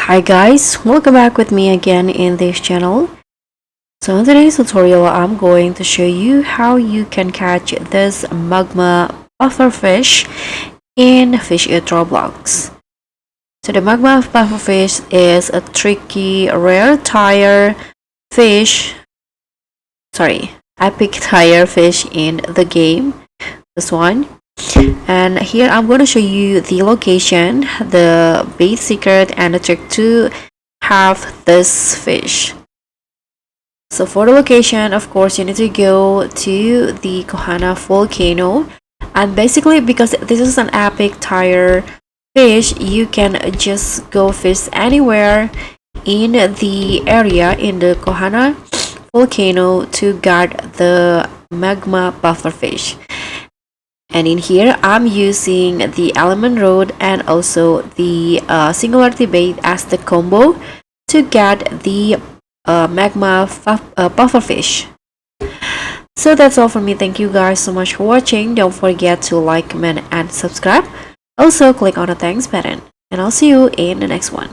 Hi guys, welcome back with me again in this channel. So in today's tutorial, I'm going to show you how you can catch this Magma Puffer Fish in Fish It Roblox. So the Magma Puffer Fish is a tricky, rare tire fish, epic tire fish in the game, this one. And here I'm going to show you the location, the bait secret, and the trick to have this fish. So for the location, of course, you need to go to the Kohana Volcano, and basically because this is an epic tire fish, you can just go fish anywhere in the area in the Kohana Volcano to get the Magma Puffer Fish. And in here I'm using the element rod and also the singularity bait as the combo to get the magma puffer fish. So that's all for me. Thank you guys so much for watching. Don't forget to like, comment, and subscribe. Also click on the thanks button, and I'll see you in the next one.